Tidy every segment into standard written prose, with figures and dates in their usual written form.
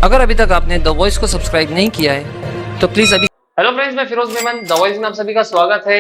अगर अभी तक आपने द वॉइस को सब्सक्राइब नहीं किया है तो प्लीज अभी। हेलो फ्रेंड्स, मैं फिरोज मेमन द वॉइस में आप सभी का स्वागत है।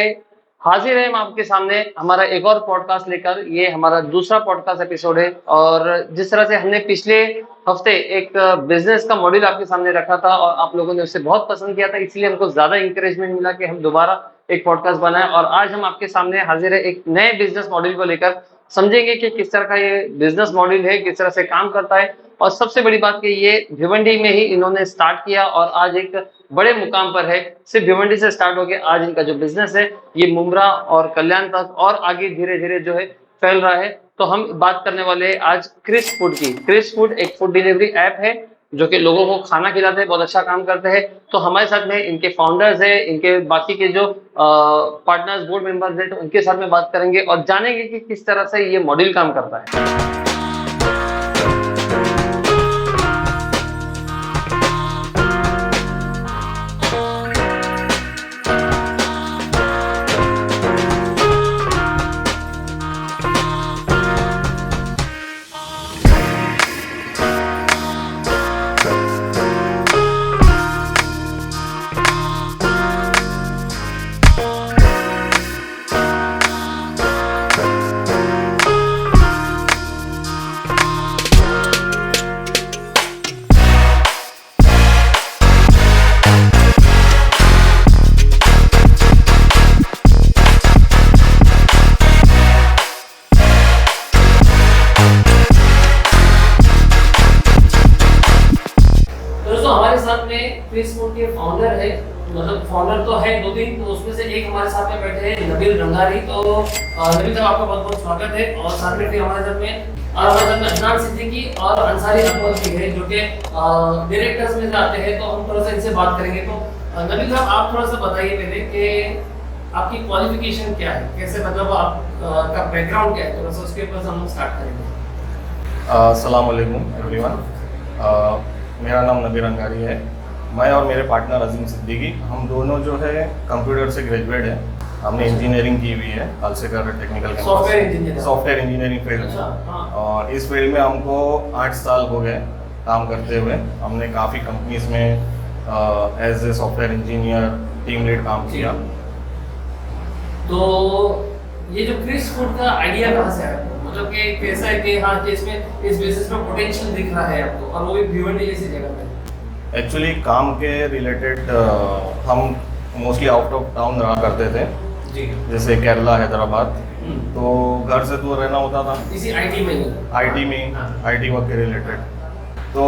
हाजिर है हम आपके सामने हमारा एक और पॉडकास्ट लेकर। ये हमारा दूसरा पॉडकास्ट एपिसोड है और जिस तरह से हमने पिछले हफ्ते एक बिजनेस का मॉड्यूल आपके सामने रखा था और आप लोगों ने उसे बहुत पसंद किया था, इसलिए हमको ज्यादा इंकरेजमेंट मिला कि हम दोबारा एक पॉडकास्ट बनाएं। और आज हम आपके सामने हाजिर है एक नए बिजनेस मॉड्यूल को लेकर। समझेंगे कि किस तरह का ये बिजनेस मॉड्यूल है, किस तरह से काम करता है और सबसे बड़ी बात कि ये भिवंडी में ही इन्होंने स्टार्ट किया और आज एक बड़े मुकाम पर है। सिर्फ भिवंडी से स्टार्ट होकर आज इनका जो बिजनेस है ये मुंब्रा और कल्याण तक और आगे धीरे धीरे जो है फैल रहा है। तो हम बात करने वाले हैं आज क्रिस फूड की। क्रिस फूड एक फूड डिलीवरी ऐप है जो कि लोगों को खाना खिलाते हैं, बहुत अच्छा काम करते हैं। तो हमारे साथ में इनके फाउंडर्स है, इनके बाकी के जो पार्टनर्स बोर्ड मेंबर्स है, तो उनके साथ में बात करेंगे और जानेंगे कि किस तरह से ये मॉड्यूल काम करता है। क्रिस फूड के फाउंडर है, मतलब फाउंडर तो है दो तीन, तो उसमें से एक हमारे साथ में बैठे हैं नबील रंगारी। तो नबील साहब आपका बहुत बहुत स्वागत है। और साथ में फिर हमारे साथ में अदनान सिद्दीकी और अंसारी अकबर भी है जो कि डायरेक्टर्स में जाते हैं। तो हम थोड़ा सा इनसे बात करेंगे। तो नबील साहब आप थोड़ा सा बताइए पहले कि आपकी क्वालिफिकेशन क्या है, कैसे मतलब आपका बैकग्राउंड क्या है, थोड़ा सा उसके ऊपर हम स्टार्ट करेंगे। अस्सलाम वालेकुम एवरीवन। मेरा नाम नबील रंगारी है। मैं और मेरे पार्टनर अजीम सिद्दीकी, हम दोनों जो है कंप्यूटर से ग्रेजुएट हैं। हमने इंजीनियरिंग की हुई है Alsekar technical campus, software engineering field में। और इस फील्ड में हमको 8 साल हो गए काम करते हुए। हमने काफ़ी कंपनीज में as a software engineer, team lead काम किया। तो ये जो क्रिस फूड का आइडिया कहाँ से आया, मतलब कि कैसा है कि हाँ कि इसमें इस बिजनेस में पोटेंशियल दिख रहा है आपको, और वो भी भिवंडी जैसी जगह पे? एक्चुअली काम के रिलेटेड हम मोस्टली आउट ऑफ टाउन रहा करते थे जी, जैसे केरला, हैदराबाद। तो घर से दूर रहना होता था, इसी आईटी में आईटी वर्क के रिलेटेड। तो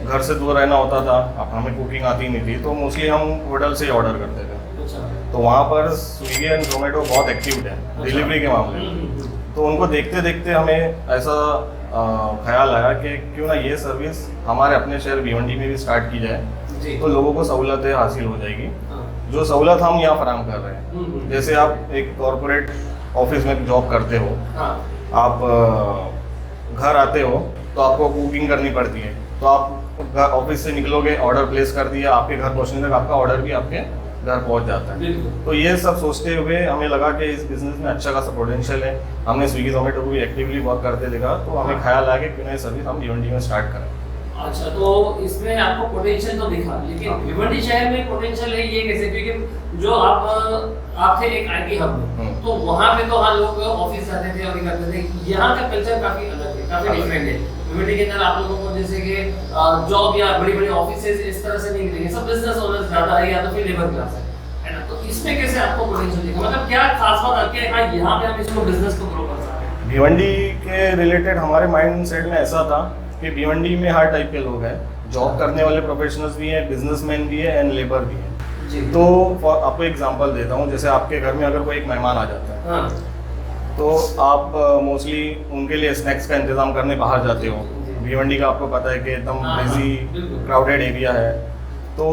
घर से दूर रहना होता था, अब हमें कुकिंग आती नहीं थी, तो मोस्टली हम होटल से ही ऑर्डर करते थे। तो वहाँ पर स्विगी एंड जोमेटो बहुत एक्टिव है डिलीवरी के मामले में। तो उनको देखते देखते हमें ऐसा ख्याल आया कि क्यों ना ये सर्विस हमारे अपने शहर भिवंडी में भी स्टार्ट की जाए, तो लोगों को सहूलतें हासिल हो जाएगी। जो सहूलत हम यहाँ फराहम कर रहे हैं, जैसे आप एक कॉरपोरेट ऑफिस में जॉब करते हो, आप घर आते हो तो आपको कुकिंग करनी पड़ती है। तो आप ऑफिस से निकलोगे, ऑर्डर प्लेस कर दिया, आपके घर पहुँचने तक आपका ऑर्डर भी आपके घर पहुंच जाता है। तो ये सब सोचते हुए हमें लगा कि इस बिजनेस में अच्छा खासा पोटेंशियल है। हमने स्विगी जोमेटो को भी एक्टिवली वर्क करते देखा, तो हमें ख्याल आया कि क्यों ना ये सर्विस हम भिवंडी में स्टार्ट करें। अच्छा, तो इसमें आपको पोटेंशियल तो दिखा, लेकिन भिवंडी शहर में पोटेंशियल है ये कैसे? क्योंकि जो आप थे एक आईटी हब में, तो वहाँ पे तो हाँ लोग ऑफिस जाते थे और करते थे। यहाँ का कल्चर काफी अलग है, काफी डिफरेंट है। भिवंडी के अंदर आप लोगों को जैसे कि जॉब या बड़ी बड़ी ऑफिस इस तरह से नहीं मिलेंगे, सब बिजनेस ओनर्स ज्यादा है या तो फिर लेबर क्लास है ना। तो इसमें कैसे आपको पोटेंशियल दिखा, मतलब क्या खास बात आती है हाँ यहाँ पे हम इसको बिजनेस को ग्रो कर सकते हैं? भिवंडी के रिलेटेड हमारे माइंड सेट में ऐसा था कि भिवंडी में हर टाइप के लोग हैं, जॉब करने वाले प्रोफेशनल्स भी हैं, बिजनेसमैन भी है एंड लेबर भी है। तो आपको एग्जांपल देता हूँ, जैसे आपके घर में अगर कोई एक मेहमान आ जाता है, तो आप मोस्टली उनके लिए स्नैक्स का इंतजाम करने बाहर जाते हो। भिवंडी का आपको पता है कि एकदम बिजी क्राउडेड एरिया है, तो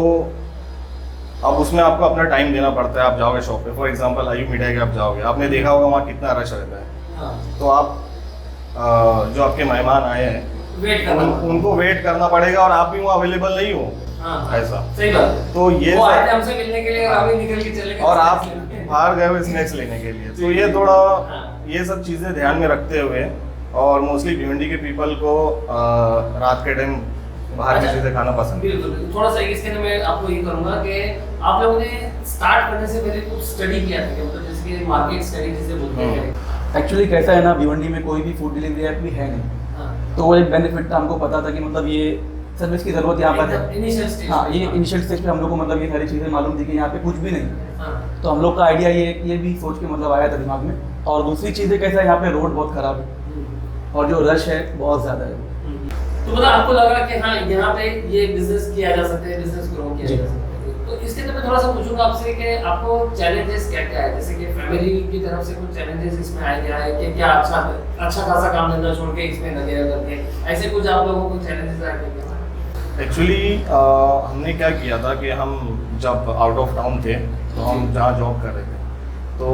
अब उसमें आपको अपना टाइम देना पड़ता है। आप जाओगे शॉप पे, फॉर एग्जांपल आयु मिठाई के आप जाओगे, आपने देखा होगा वहाँ कितना रश रहता है। तो आप जो आपके मेहमान आए हैं उनको वेट करना पड़ेगा और आप भी वहाँ अवेलेबल नहीं हो। ऐसा सही बात है। तो ये वो आए थे हमसे मिलने के लिए और अभी निकल के चले गए, और आप बाहर गए हुए स्नैक्स लेने के लिए। तो ये थोड़ा ये सब चीज़ें ध्यान में रखते हुए, और मोस्टली भिवंडी के पीपल को रात के टाइम बाहर की चीज़ें खाना पसंद है। बिल्कुल। थोड़ा सा इसके लिए मैं आपको ये करूंगा कि आप लोगों ने स्टार्ट करने से पहले कुछ स्टडी किया था क्या? मतलब जैसे कि मार्केट स्टडी जिसे बोलते हैं। एक्चुअली कैसा है ना, भिवंडी में कोई भी फूड डिलीवरी ऐप भी है नहीं, तो वो एक बेनिफिट था, हमको पता था कि मतलब ये सर्विस की ज़रूरत यहाँ पर है। Initial stage. हाँ, ये इनिशियल स्टेज पे हम लोग को मतलब ये सारी चीज़ें मालूम थी कि यहाँ पे कुछ भी नहीं। तो हम लोग का आइडिया ये भी सोच के मतलब आया था दिमाग में। और दूसरी चीज़ें कैसा है, यहाँ पे रोड बहुत ख़राब है और जो रश है बहुत ज़्यादा है। तो मतलब आपको लगा कि हाँ यहाँ पे ये बिजनेस किया जा सकता है, बिजनेस ग्रो किया जा सकता है। तो इसके अंदर मैं थोड़ा सा पूछूंगा आपसे कि आपको चैलेंजेस क्या क्या है, जैसे कि फैमिली की तरफ से कुछ चैलेंजेस इसमें आए क्या है कि क्या अच्छा खासा काम धंधा छोड़ के इसमें लगे करके, ऐसे कुछ आप लोगों को चैलेंजेस आए थे क्या? एक्चुअली हमने क्या किया था कि हम जब आउट ऑफ टाउन थे तो हम जहाँ जॉब कर रहे थे तो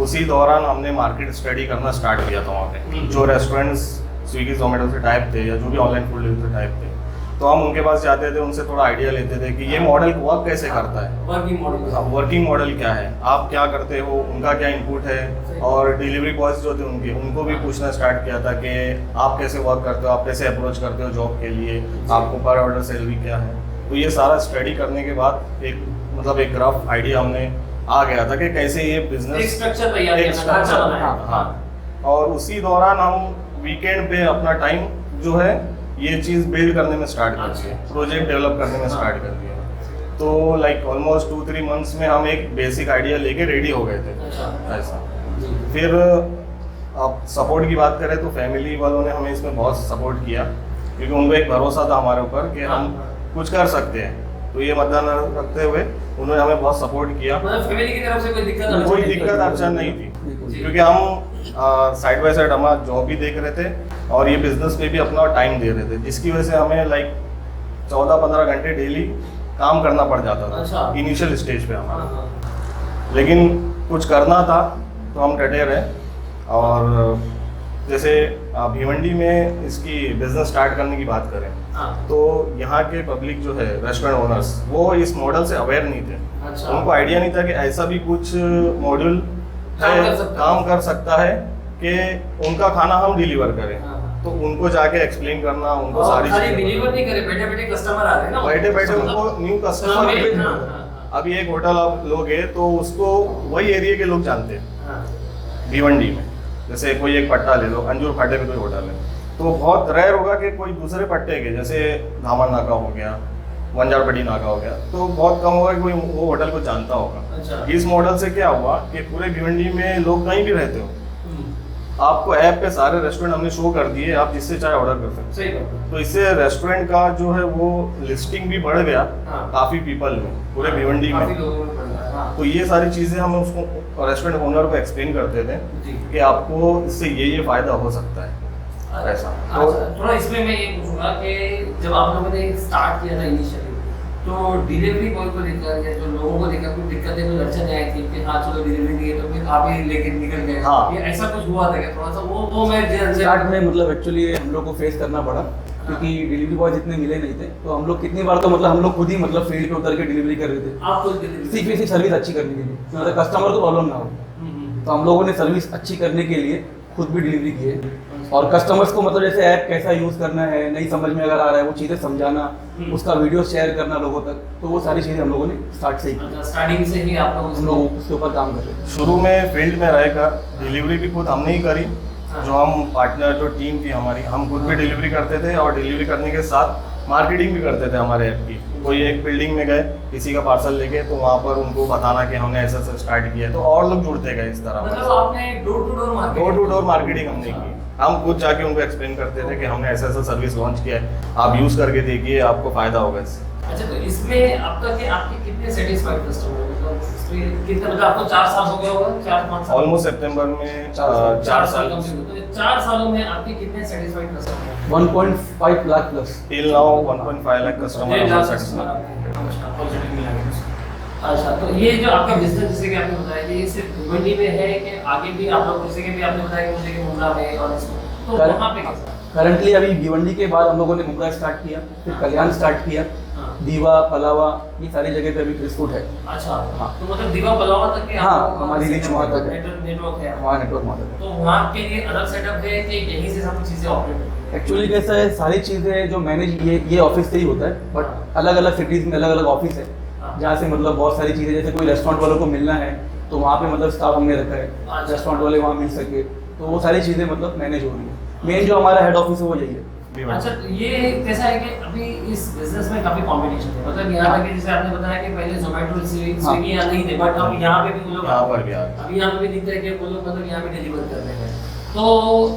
उसी दौरान हमने मार्केट स्टडी करना स्टार्ट किया था वहाँ पे। जो रेस्टोरेंट्स स्विगी जोमेटो से टाइप थे या जो भी ऑनलाइन फूड डिलीवरी से टाइप थे, तो हम उनके पास जाते थे, उनसे थोड़ा आइडिया लेते थे कि ये मॉडल वर्क कैसे करता है, वर्किंग मॉडल क्या है, आप क्या करते हो, उनका क्या इनपुट है। और डिलीवरी बॉयज जो थे उनको भी पूछना स्टार्ट किया था कि आप कैसे वर्क करते हो, आप कैसे अप्रोच करते हो जॉब के लिए, आपको पर ऑर्डर सैलरी क्या है। तो ये सारा स्टडी करने के बाद एक रफ आइडिया हमने आ गया था कि कैसे ये बिजनेस स्ट्रक्चर तैयार। हाँ, और उसी दौरान हम वीकेंड पे अपना टाइम जो है ये चीज़ बिल्ड करने में स्टार्ट कर दिया, प्रोजेक्ट डेवलप करने में स्टार्ट कर दिया। तो लाइक ऑलमोस्ट 2-3 मंथ्स में हम एक बेसिक आइडिया लेके रेडी हो गए थे। ऐसा फिर अब सपोर्ट की बात करें तो फैमिली वालों ने हमें इसमें बहुत सपोर्ट किया, क्योंकि उनको एक भरोसा था हमारे ऊपर कि हम कुछ कर सकते हैं। तो ये मद्देनजर रखते हुए उन्होंने हमें बहुत सपोर्ट किया। मतलब फैमिली की तरफ से कोई दिक्कत अड़चन नहीं थी, क्योंकि हम साइड बाय साइड हमारा जॉब भी देख रहे थे और ये बिजनेस पे भी अपना टाइम दे रहे थे, जिसकी वजह से हमें लाइक 14-15 घंटे डेली काम करना पड़ जाता था इनिशियल स्टेज पे हमारा। लेकिन कुछ करना था तो हम डटे रहे। और जैसे भिवंडी में इसकी बिजनेस स्टार्ट करने की बात करें तो यहाँ के पब्लिक जो है, रेस्टोरेंट ओनर्स, वो इस मॉडल से अवेयर नहीं थे। उनको आइडिया नहीं था कि ऐसा भी कुछ मॉड्यूल काम कर सकता है कि उनका खाना हम डिलीवर करें। तो उनको जाके एक्सप्लेन करना, उनको सारी चीजें डिलीवर नहीं करे, बैठे बैठे कस्टमर आ रहे हैं ना, बैठे बैठे उनको न्यू कस्टमर। अभी एक होटल आप लोगे तो उसको वही एरिया के लोग जानते हैं भिवंडी में। जैसे कोई एक पट्टा ले लो, अंजूर फाटे में कोई होटल है, तो बहुत रेयर होगा कि कोई दूसरे पट्टे के, जैसे धामन नाका हो गया, वंजारपट्टी नाका हो गया, तो बहुत कम होगा कि कोई वो होटल को जानता होगा। इस मॉडल से क्या हुआ कि पूरे भिवंडी में लोग कहीं भी रहते हो, आपको ऐप पे सारे रेस्टोरेंट हमने शो कर दिए, आप जिससे चाहे ऑर्डर कर सकते हैं। तो इससे रेस्टोरेंट का जो है वो लिस्टिंग भी बढ़ गया काफ़ी पीपल में, पूरे भिवंडी में। तो ये सारी चीज़ें हम उसको रेस्टोरेंट ओनर को एक्सप्लेन करते थे कि आपको इससे ये फ़ायदा हो सकता है। ऐसा तो थोड़ा इसमें मैं ये पूछूंगा कि जब आप लोगों ने स्टार्ट किया था इनिशियली, तो डिलीवरी बॉय को लेकर या जो लोगों को लेकर कोई दिक्कतें, कोई अड़चन आई थी कि हाँ चलो डिलीवरी दी है तो फिर आप ही लेके निकल गए? हाँ, ये ऐसा कुछ हुआ था क्या? थोड़ा सा वो मैं स्टार्ट में मतलब एक्चुअली हम लोग को फेस करना पड़ा, क्योंकि डिलीवरी बॉय जितने मिले नहीं थे। तो हम लोग कितनी बार तो मतलब हम लोग खुद ही मतलब फील्ड पे उतर के डिलीवरी कर रहे थे, आप खुद सिर्फ सर्विस अच्छी करने के लिए, मतलब कस्टमर को प्रॉब्लम ना हो। तो हम लोगों ने सर्विस अच्छी करने के लिए खुद भी डिलीवरी की है। और कस्टमर्स को मतलब जैसे ऐप कैसा यूज़ करना है, नहीं समझ में अगर आ रहा है वो चीज़ें समझाना, उसका वीडियो शेयर करना लोगों तक, तो वो सारी चीज़ें हम लोगों ने स्टार्ट से ही की। स्टार्टिंग से ही आप हम लोग उसके ऊपर काम कर रहे थे। शुरू में फील्ड में रहकर डिलीवरी भी खुद हमने ही करी। जो हम पार्टनर, जो टीम थी हमारी, हम खुद भी डिलीवरी करते थे और डिलीवरी करने के साथ मार्केटिंग भी करते थे हमारे ऐप की। कोई एक बिल्डिंग में गए किसी का पार्सल लेके, तो वहाँ पर उनको बताना कि हमने ऐसा स्टार्ट किया है, तो और लोग जुड़ते गए इस तरह। मतलब आपने डोर टू डोर मार्केटिंग हमने की। हम खुद जाके उनको एक्सप्लेन करते थे कि हमने ऐसा सर्विस लॉन्च किया है, आप यूज़ करके देखिए, आपको फ़ायदा होगा इससे। अच्छा, तो इसमें अब तक आपके कितने सेटिस्फाइड कस्टमर हैं? मतलब कितना, मतलब आपको 4 साल हो गया होगा, 4-5 साल ऑलमोस्ट सितंबर में 4 साल। तो 4 सालों में आपके कितने सेटिस्फाइड कस्टमर हैं? 1.5 lakh plus till now 1.5 lakh customer satisfied. अच्छा, तो ये जो आपका बिजनेस, जैसे कि आपने बताया कि ये सिर्फ भिवंडी में है कि आगे भी आप लोग, जैसे कि भी आपने बताया कि मुझे कि मुंद्रा में और इसमें, तो वहाँ पे कैसा? करंटली अभी भिवंडी के बाद हम लोगों ने मुंद्रा स्टार्ट किया, फिर कल्याण स्टार्ट किया, दीवा, पलावा, ये सारी जगह पे अभी ट्रांसपोर्ट है। अच्छा, हाँ, तो मतलब दीवा पलावा तक के? हाँ, हमारी रीच वहाँ तक है, नेटवर्क है, वहाँ नेटवर्क वहाँ तक है। तो वहाँ के लिए अलग सेटअप है कि यहीं से सब चीज़ें ऑपरेट होती हैं? एक्चुअली कैसा है, सारी चीज़ें जो मैनेज ये ऑफिस से ही होता है, बट अलग अलग सिटीज़ में अलग अलग ऑफिस है, जहाँ से मतलब बहुत सारी चीज़ें, जैसे कोई रेस्टोरेंट वालों को मिलना है तो वहाँ पे मतलब स्टाफ हमने रखा है, रेस्टोरेंट वाले वहाँ मिल सके, तो वो सारी चीज़ें मतलब मैनेज हो रही है। मेन जो हमारा हेड ऑफिस है वो यही है। अच्छा, ये कैसा है कि अभी इस बिजनेस में काफी कंपटीशन है, मतलब यहाँ पे जैसे आपने बताया कि पहले जोमेटो स्विगी यहाँ नहीं थे, बट अब यहाँ पे भी वो लोग यहाँ पर भी अभी यहाँ पे भी दिखता है कि वो लोग मतलब यहाँ पे डिलीवर कर रहे हैं। तो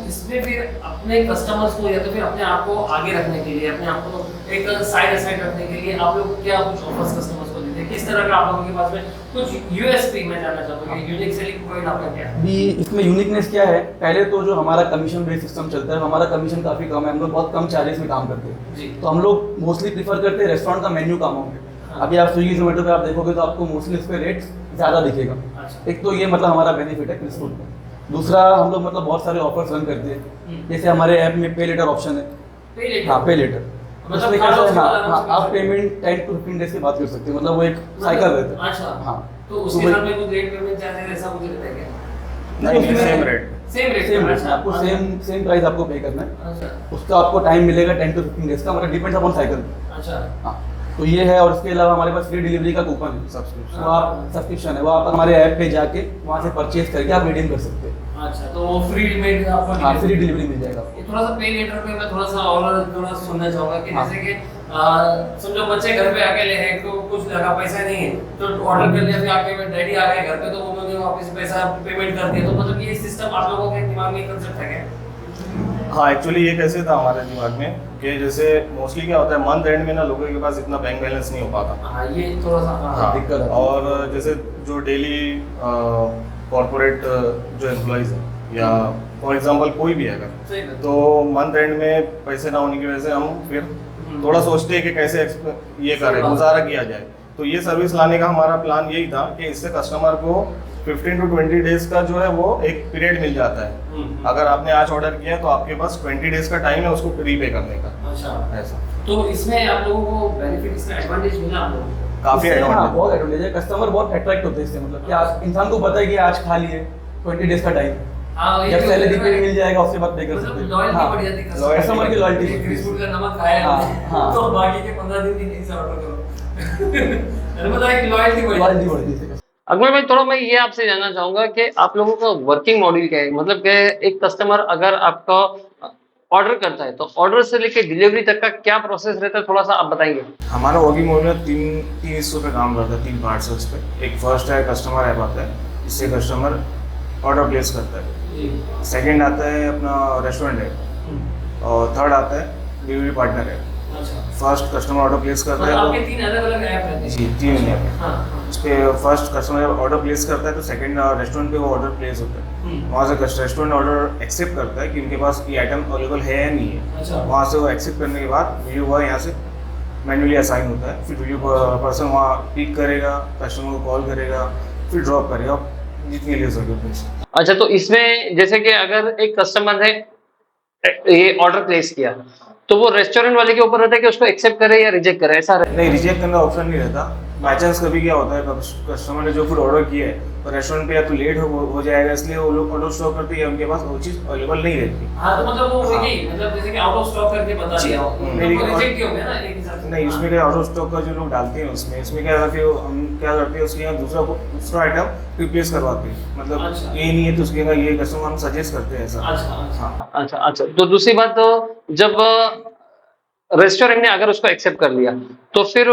इसमें फिर अपने कस्टमर्स को या तो फिर अपने आप को आगे रखने के लिए, अपने आप को एक साइड साइड रखने के लिए आप लोग क्या कुछ ऑफर्स कस्टमर्स को देते हैं, किस तरह का आप लोगों के पास में कुछ यूएसपी मैं जानना चाहता हूँ कि यूनिक सेलिंग पॉइंट आपका क्या है? भी इसमें यूनिकनेस क्या है, पहले तो जो हमारा कमीशन बेस्ड सिस्टम चलता है, हमारा कमीशन काफ़ी कम है, हम लोग बहुत कम चार्जेस में काम करते हैं जी। तो हम लोग मोस्टली प्रीफर करते हैं रेस्टोरेंट का मेन्यू काम होंगे। अभी आप स्विगी जोमेटो पे आप देखोगे तो आपको मोस्टली इस पे रेट्स ज़्यादा दिखेगा। अच्छा। एक तो ये मतलब हमारा बेनिफिट है क्रिस्पूल का। दूसरा, हम लोग मतलब बहुत सारे ऑफर्स रन करते हैं, जैसे हमारे ऐप में पे लेटर ऑप्शन है। पे लेटर? हाँ, पे लेटर। मतलब उसमें कैसा है, हाँ, हाँ, आप पेमेंट 10 to 15 डेज के बाद कर सकते हैं, मतलब वो एक साइकिल रहता है। अच्छा, हाँ, तो उसके साथ में कुछ लेट पेमेंट चार्जेस ऐसा कुछ रहता है क्या? नहीं, same rate. Same rate? Same rate, अच्छा, आपको सेम प्राइस आपको पे करना है। अच्छा उसका आपको टाइम मिलेगा 10 to 15 डेज का, मतलब डिपेंड्स अपॉन साइकिल। अच्छा हाँ, तो ये है। और इसके अलावा हमारे पास फ्री डिलीवरी का कूपन है, सब्सक्रिप्शन। वो आप सब्सक्रिप्शन है, वो आप हमारे ऐप पे जाके वहाँ से परचेज करके आप रिडीम कर सकते हैं। अच्छा, तो वो फ्री में आपको हाँ, फ्री डिलीवरी मिल जाएगा। ये थोड़ा सा पे लेटर पे मैं थोड़ा सा और थोड़ा सुनना चाहूंगा कि हाँ। जैसे कि समझो बच्चे घर पे अकेले हैं, तो कुछ लगा पैसा नहीं है, तो ऑर्डर कर लिया, फिर आपके डैडी आ गए घर पे, तो उन्होंने वापस पैसा पेमेंट कर दिया, तो मतलब ये सिस्टम आप लोगों के दिमाग में कंसेप्ट है क्या? हाँ, एक्चुअली ये कैसे था हमारे दिमाग में कि जैसे मोस्टली क्या होता है, मंथ एंड में ना लोगों के पास इतना बैंक बैलेंस नहीं हो पाता। हाँ, ये थोड़ा सा हाँ, दिक्कत है। और जैसे जो डेली कॉर्पोरेट जो एम्प्लॉयज़ हैं या फॉर एग्जांपल कोई भी है सही अगर, बात। तो मंथ एंड में पैसे ना होने की वजह से हम फिर थोड़ा सोचते हैं कि कैसे ये करें, गुजारा किया जाए। तो ये सर्विस लाने का हमारा प्लान यही था कि इससे कस्टमर को 15 to 20 डेज का जो है वो एक पीरियड मिल जाता है। अगर आपने आज ऑर्डर किया तो आपके पास 20 डेज का टाइम है उसको रीपे करने का। अच्छा, ऐसा तो इसमें आप लोगों को बेनिफिट, इसका एडवांटेज मिला आप लोगों को? काफी इससे, हाँ, एडवांटेज। बहुत एडवांटेज है। कस्टमर बहुत अट्रैक्ट होते हैं इससे, मतलब कि आज इंसान को पता है कि आज खा लिए 20 डेज का टाइम, हाँ, ये जब भी सैलरी होता है। पे मिल जाएगा उसके बाद पे कर सकते मतलब हैं। लॉयल्टी हाँ, बढ़ जाती है कस्टमर की लॉयल्टी एक बढ़ती है। बिस्कुट का नमक खाया हाँ, हमने, हाँ। तो बाकी के 15 दिन की नहीं से ऑर्डर करो। मतलब एक लॉयल्टी बढ़ लॉयल्टी जाती है। बढ़ती है। अकबर भाई, थोड़ा मैं ये आपसे जानना चाहूंगा कि आप लोगों का वर्किंग मॉडल क्या है, मतलब कि एक कस्टमर अगर आपका ऑर्डर करता है तो ऑर्डर से लेके डिलीवरी तक का क्या प्रोसेस रहता है, थोड़ा सा आप बताएंगे? हमारा वर्किंग मॉडल तीन हिस्सों पे काम करता है, 3 पार्ट्स है उस पर। एक फर्स्ट है कस्टमर ऐप आता है, इससे कस्टमर ऑर्डर प्लेस करता है। सेकंड आता है अपना रेस्टोरेंट ऐप, और थर्ड आता है डिलीवरी पार्टनर ऐप। अच्छा, फर्स्ट कस्टमर ऑर्डर प्लेस करता मतलब है आपके 3 अलग-अलग ऐप रहते हैं? जी, 3 ऐप है। हाँ, हाँ। उस पर फर्स्ट कस्टमर ऑर्डर प्लेस करता है तो सेकंड रेस्टोरेंट पे वो ऑर्डर प्लेस होता है। वहाँ से रेस्टोरेंट ऑर्डर एक्सेप्ट करता है कि उनके पास ये आइटम अवेलेबल है या नहीं है। अच्छा। वहाँ से वो एक्सेप्ट करने के बाद डिलीवरी बॉय यहाँ से मैन्युअली असाइन होता है, फिर डिलीवरी पर्सन वहाँ पिक करेगा, कस्टमर को कॉल करेगा, फिर ड्रॉप करेगा जितनी ले सके उतनी। अच्छा, तो इसमें जैसे कि अगर एक कस्टमर ने ये ऑर्डर प्लेस किया तो वो रेस्टोरेंट वाले के ऊपर रहता है कि उसको एक्सेप्ट करे या रिजेक्ट करे, ऐसा रहता है? नहीं, रिजेक्ट करने का ऑप्शन नहीं रहता। बाई चांस कभी क्या होता है, कस्टमर ने जो फूड ऑर्डर किया है तो रेस्टोरेंट पे या तो लेट हो जाएगा, इसलिए वो लोग ऑर्डर स्टॉक करते हैं, उनके पास वो चीज़ अवेलेबल नहीं रहती। हाँ, तो मतलब वो यही, मतलब जैसे कि आउट ऑफ स्टॉक करके बता दिया हो, मेरी तो और- रिजेक्ट क्यों गया ना एक हिसाब से? नहीं, उसमें क्या आउट ऑफ स्टॉक का जो लोग डालते हैं उसमें क्या करते हैं, हम क्या करते हैं उसके यहाँ दूसरा आइटम रिप्लेस करवाते हैं। मतलब अच्छा। ये नहीं है तो उसके यहाँ ये कस्टमर हम सजेस्ट करते हैं ऐसा। अच्छा, अच्छा। अच्छा अच्छा, तो दूसरी बात, तो जब रेस्टोरेंट ने अगर उसको एक्सेप्ट कर लिया तो फिर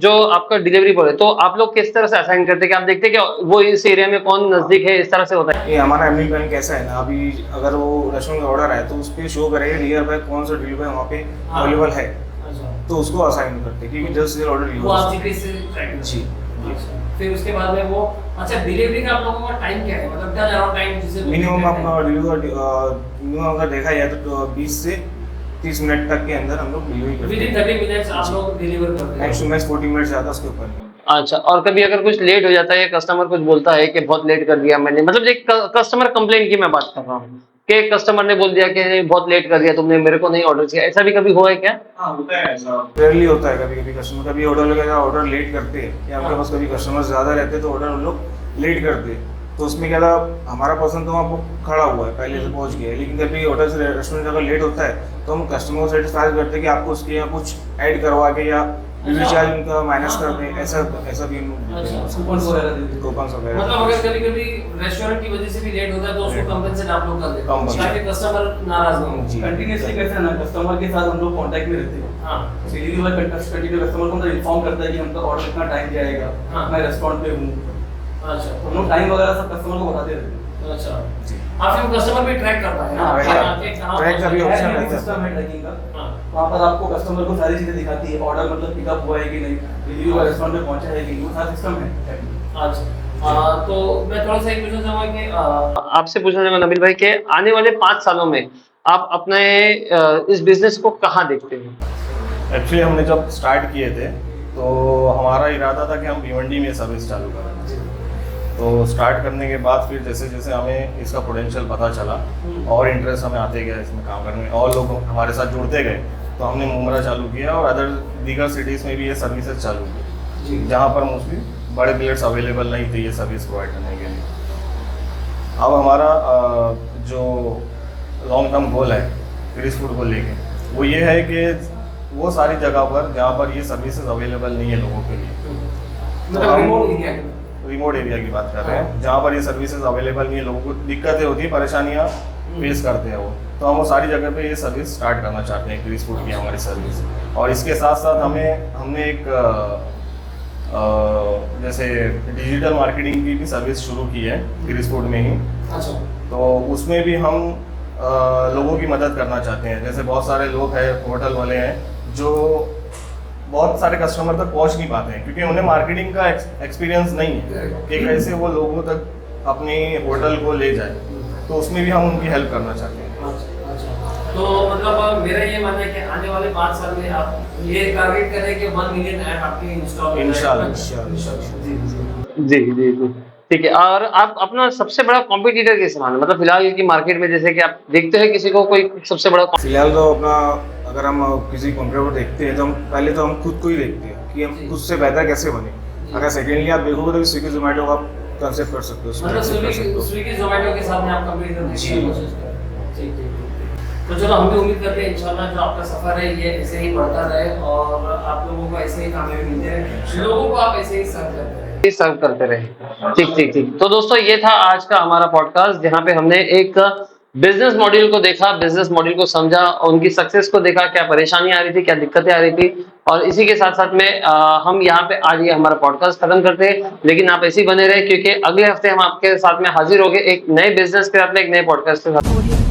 जो आपका डिलीवरी बॉय है तो आप लोग किस तरह से असाइन करते हैं कि आप देखते हैं कि वो इस एरिया में कौन नजदीक है, इस तरह से होता है? ये हमारा एमडी प्लान कैसा है ना, अभी अगर वो रेस्टोरेंट का ऑर्डर है तो उस पर शो करेगा नियर बाय कौन सा डिलीवरी वहाँ पे हाँ। अवेलेबल है, अच्छा, तो उसको असाइन करते हैं क्योंकि जस्ट ऑर्डर वो आप जीपीएस से ट्रैक करते जी। हैं। अच्छा, फिर उसके बाद में वो, अच्छा, डिलीवरी का आप लोगों का टाइम क्या है, मतलब क्या अराउंड टाइम जिसे मिनिमम अपना डिलीवरी मिनिमम अगर देखा जाए तो 20 से 30 मिनट तक के अंदर हम लोग डिलीवरी करते विदिन हैं। 30 मिनट्स आप लोग डिलीवर करते हैं? मैक्स टू मैक्स 40 मिनट ज़्यादा उसके ऊपर नहीं। अच्छा, और कभी अगर कुछ लेट हो जाता है, कस्टमर कुछ बोलता है कि बहुत लेट कर दिया मैंने, मतलब एक कस्टमर कंप्लेंट की मैं बात कर रहा हूँ कि कस्टमर ने बोल दिया कि बहुत लेट कर दिया तुमने, मेरे को नहीं ऑर्डर किया, ऐसा भी कभी हुआ है क्या? हाँ, होता है ऐसा, रेयरली होता है। कभी कभी कस्टमर कभी ऑर्डर लगेगा, ऑर्डर लेट करते हैं, या उनके पास कभी कस्टमर ज़्यादा रहते हैं तो ऑर्डर उन लोग लेट करते हैं, तो उसमें क्या था, हमारा पर्सन तो वहाँ खड़ा हुआ है, पहले से पहुँच गया है, लेकिन जब भी होटल से रेस्टोरेंट अगर लेट होता है तो हम कस्टमर को सेटिस्फाई करते हैं कि आपको उसके यहाँ कुछ ऐड करवा के या डिलीवरी चार्ज उनका माइनस कर दें, ऐसा भी कूपन वगैरह दे देते। कूपन्स वगैरह। मतलब अगर कभी कभी रेस्टोरेंट की वजह से भी लेट होता है तो उसको कंपनसेट आप लोग कर देते हैं ताकि कस्टमर नाराज ना हो। जी। कंटिन्यूसली कैसे है ना, कस्टमर के साथ हम लोग कांटेक्ट में रहते हैं। हाँ डिलीवरी बॉय कंटिन्यू कस्टमर को मतलब इन्फॉर्म करता है कि हमका ऑर्डर कितना टाइम जाएगा, हाँ। मैं रेस्टोरेंट पे हूँ, अच्छा हम लोग टाइम वगैरह सब कस्टमर को बताते रहते हैं। अच्छा जी। आप फिर कस्टमर भी ट्रैक करता है ना हाँ, ट्रैक का भी ऑप्शन है रहता है। सिस्टम है ट्रैकिंग का, हाँ वहाँ पर आपको कस्टमर को सारी चीजें दिखाती है, ऑर्डर मतलब पिकअप हुआ है कि नहीं, डिलीवरी बॉय रेस्टोरेंट में पहुंचा है कि नहीं, वो सारा सिस्टम है। अच्छा तो मैं थोड़ा सा ये पूछना चाहूँगा कि आपसे पूछना चाहूंगा नबील भाई कि आने वाले 5 सालों में आप अपने इस बिजनेस को कहाँ देखते हैं? एक्चुअली हमने जब स्टार्ट किए थे तो हमारा इरादा था कि हम भिवंडी में सर्विस चालू करें। तो स्टार्ट करने के बाद फिर जैसे जैसे हमें इसका पोटेंशियल पता चला और इंटरेस्ट हमें आते गया इसमें काम करने में, और लोग हमारे साथ जुड़ते गए, तो हमने मुमरा चालू किया और अदर दीगर सिटीज़ में भी ये सर्विसेज चालू की, जहाँ पर मोस्टली बड़े प्लेयर्स अवेलेबल नहीं थे ये सर्विस प्रोवाइड करने के लिए। अब हमारा जो लॉन्ग टर्म गोल है क्रिस फूड को लेके, वो ये है कि वो सारी जगह पर जहाँ पर ये सर्विसेज अवेलेबल नहीं है लोगों के लिए, मतलब रिमोट एरिया के रिमोट एरिया की बात कर रहे हैं, जहाँ पर ये सर्विसेज अवेलेबल नहीं है, लोगों को दिक्कतें होती है, परेशानियाँ फेस करते हैं वो, तो हम वो सारी जगह पे ये सर्विस स्टार्ट करना चाहते हैं, क्रिस फूड की हमारी सर्विस। और इसके साथ साथ हमने एक जैसे डिजिटल मार्केटिंग की भी सर्विस शुरू की है क्रिस फूड में ही। अच्छा तो उसमें भी हम लोगों की मदद करना चाहते हैं। जैसे बहुत सारे लोग हैं, होटल वाले हैं, जो बहुत सारे कस्टमर तक पहुंच नहीं पाते हैं क्योंकि उन्हें मार्केटिंग का एक्सपीरियंस नहीं है कि कैसे वो लोगों तक अपनी होटल को ले जाए, तो उसमें भी हम उनकी हेल्प करना चाहते हैं। अच्छा तो मतलब मेरा ये मानना है कि आने वाले 5 साल में आप ये टारगेट करें कि 1 मिलियन ऐप आपके इंस्टॉल जी जी जी ठीक है। और आप अपना सबसे बड़ा कॉम्पिटिटर किसे माने, मतलब फिलहाल की मार्केट में जैसे कि आप देखते हैं किसी को कोई सबसे बड़ा फिलहाल तो अपना अगर हम किसी कंपनी को देखते हैं तो हम पहले तो हम खुद को ही देखते हैं कि हम खुद से बेहतर कैसे बने। अगर सेकेंडली आप देखोगे तो स्विगी जोमेटो का आप कंसेप्ट कर सकते हो, मतलब स्विगी जोमेटो के साथ में आप कंपीट करने की कोशिश करें। ठीक ठीक। तो चलो हम भी उम्मीद करते हैं इंशाल्लाह जो आपका सफर है ये ऐसे ही बढ़ता रहे और आप लोगों को ऐसे ही कामयाबी मिलते रहे, लोगों को आप ऐसे ही सर्व करते रहे। ठीक ठीक ठीक। तो दोस्तों ये था आज का हमारा पॉडकास्ट, जहाँ पे हमने एक बिजनेस मॉडल को देखा, बिजनेस मॉडल को समझा, उनकी सक्सेस को देखा, क्या परेशानी आ रही थी, क्या दिक्कतें आ रही थी। और इसी के साथ साथ में हम यहाँ पे आज ये हमारा पॉडकास्ट खत्म करते हैं, लेकिन आप ऐसे ही बने रहे क्योंकि अगले हफ्ते हम आपके साथ में हाजिर होंगे एक नए बिजनेस के साथ में, एक नए पॉडकास्ट के साथ।